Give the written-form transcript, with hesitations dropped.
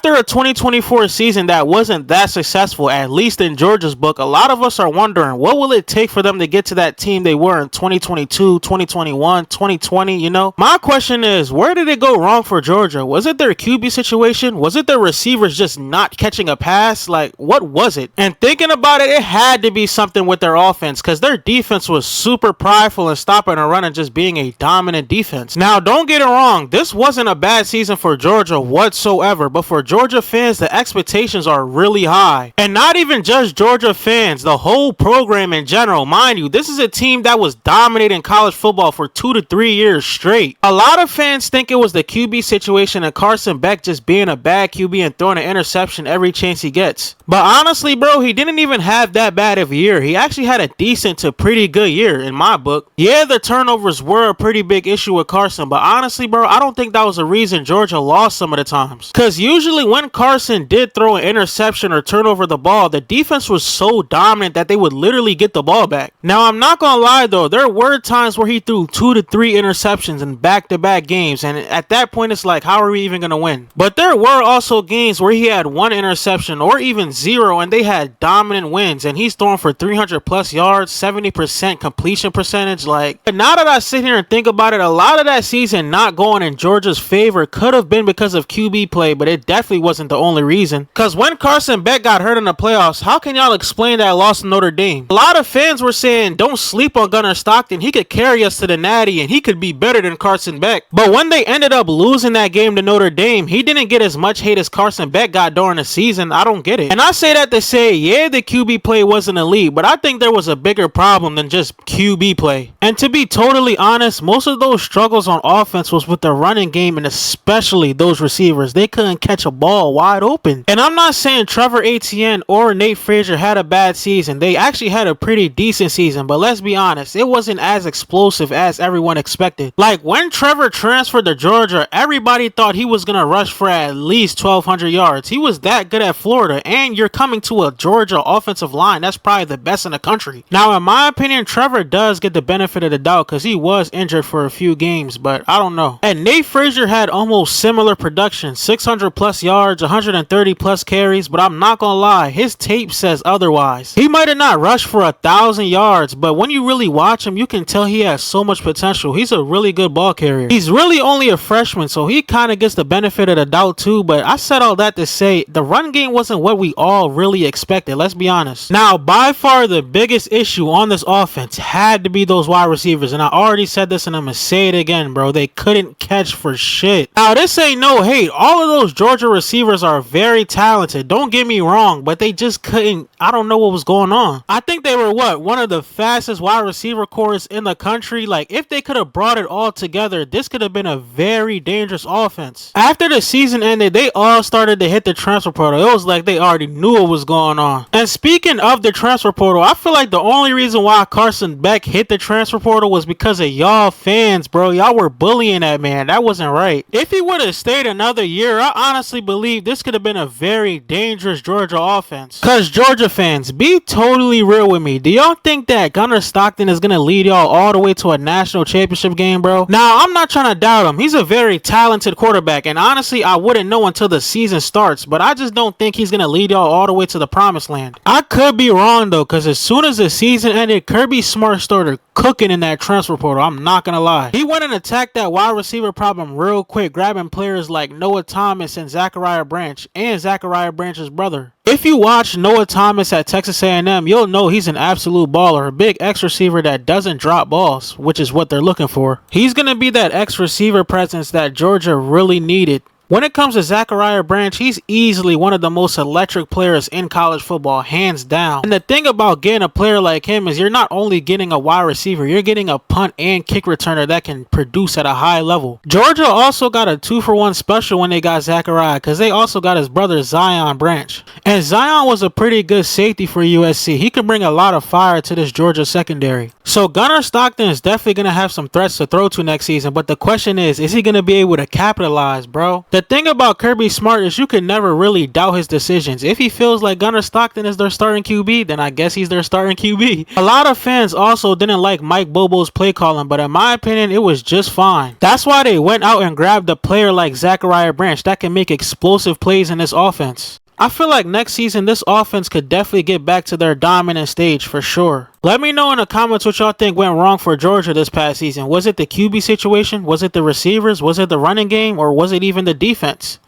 After a 2024 season that wasn't that successful, at least in Georgia's book, a lot of us are wondering what will it take for them to get to that team they were in 2022, 2021, 2020, you know? My question is, where did it go wrong for Georgia? Was it their QB situation? Was it their receivers just not catching a pass? Like, what was it? And thinking about it, it had to be something with their offense because their defense was super prideful and stopping a run and just being a dominant defense. Now, don't get it wrong, this wasn't a bad season for Georgia whatsoever, but for Georgia fans, the expectations are really high. And not even just Georgia fans, the whole program in general. Mind you, this is a team that was dominating college football for 2 to 3 years straight. A lot of fans think it was the QB situation and Carson Beck just being a bad QB and throwing an interception every chance he gets. But honestly, bro, he didn't even have that bad of a year. He actually had a decent to pretty good year in my book. Yeah, the turnovers were a pretty big issue with Carson, but honestly, bro, I don't think that was the reason Georgia lost some of the times. Because usually when Carson did throw an interception or turn over the ball, the defense was so dominant that they would literally get the ball back. Now, I'm not gonna lie though, there were times where he threw 2 to 3 interceptions in back-to-back games, and at that point it's like, how are we even gonna win? But there were also games where he had 1 interception or even 0 and they had dominant wins, and he's throwing for 300 plus yards, 70% completion percentage. Like, now that I sit here and think about it, a lot of that season not going in Georgia's favor could have been because of QB play, but it definitely wasn't the only reason. Because when Carson Beck got hurt in the playoffs, how can y'all explain that loss to Notre Dame? A lot of fans were saying, don't sleep on Gunnar Stockton. He could carry us to the Natty and he could be better than Carson Beck. But when they ended up losing that game to Notre Dame, he didn't get as much hate as Carson Beck got during the season. I don't get it. And I say that to say, yeah, the QB play wasn't elite, but I think there was a bigger problem than just QB play. And to be totally honest, most of those struggles on offense was with the running game and especially those receivers. They couldn't catch a ball wide open. And I'm not saying Trevor Etienne or Nate Frazier had a bad season. They actually had a pretty decent season, but let's be honest, it wasn't as explosive as everyone expected. Like, when Trevor transferred to Georgia, everybody thought he was gonna rush for at least 1,200 yards. He was that good at Florida, and you're coming to a Georgia offensive line that's probably the best in the country. Now, in my opinion, Trevor does get the benefit of the doubt because he was injured for a few games, but I don't know. And Nate Frazier had almost similar production, 600 plus yards, 130 plus carries, but I'm not gonna lie, his tape says otherwise. He might have not rushed for 1,000 yards, but when you really watch him, you can tell he has so much potential. He's a really good ball carrier. He's really only a freshman, so he kind of gets the benefit of the doubt too, but I said all that to say the run game wasn't what we all really expected, let's be honest. Now, by far the biggest issue on this offense had to be those wide receivers, and I already said this and I'm gonna say it again, bro. They couldn't catch for shit. Now, this ain't no hate. All of those Georgia receivers are very talented, don't get me wrong, but they just couldn't. I don't know what was going on. I think they were one of the fastest wide receiver corps in the country. Like, if they could have brought it all together, this could have been a very dangerous offense. After the season ended, they all started to hit the transfer portal. It was like they already knew what was going on. And speaking of the transfer portal, I feel like the only reason why Carson Beck hit the transfer portal was because of y'all fans, bro. Y'all were bullying that man. That wasn't right. If he would have stayed another year, I honestly believe this could have been a very dangerous Georgia offense. Cause Georgia fans, be totally real with me. Do y'all think that Gunnar Stockton is gonna lead y'all all the way to a national championship game, bro? Now, I'm not trying to doubt him. He's a very talented quarterback, and honestly, I wouldn't know until the season starts, but I just don't think he's gonna lead y'all all the way to the promised land. I could be wrong though, cause as soon as the season ended, Kirby Smart started cooking in that transfer portal. I'm not gonna lie. He went and attacked that wide receiver problem real quick, grabbing players like Noah Thomas and Zachariah Branch, and Zachariah Branch's brother. If you watch Noah Thomas at Texas A&M, you'll know he's an absolute baller, a big X receiver that doesn't drop balls, which is what they're looking for. He's gonna be that X receiver presence that Georgia really needed. When it comes to Zachariah Branch, he's easily one of the most electric players in college football, hands down. And the thing about getting a player like him is you're not only getting a wide receiver, you're getting a punt and kick returner that can produce at a high level. Georgia also got a 2-for-1 special when they got Zachariah, because they also got his brother Zion Branch. And Zion was a pretty good safety for USC. He could bring a lot of fire to this Georgia secondary. So Gunnar Stockton is definitely going to have some threats to throw to next season, but the question is he going to be able to capitalize, bro? The thing about Kirby Smart is you can never really doubt his decisions. If he feels like Gunnar Stockton is their starting QB, then I guess he's their starting QB. A lot of fans also didn't like Mike Bobo's play calling, but in my opinion, it was just fine. That's why they went out and grabbed a player like Zachariah Branch that can make explosive plays in this offense. I feel like next season, this offense could definitely get back to their dominant stage for sure. Let me know in the comments what y'all think went wrong for Georgia this past season. Was it the QB situation? Was it the receivers? Was it the running game? Or was it even the defense?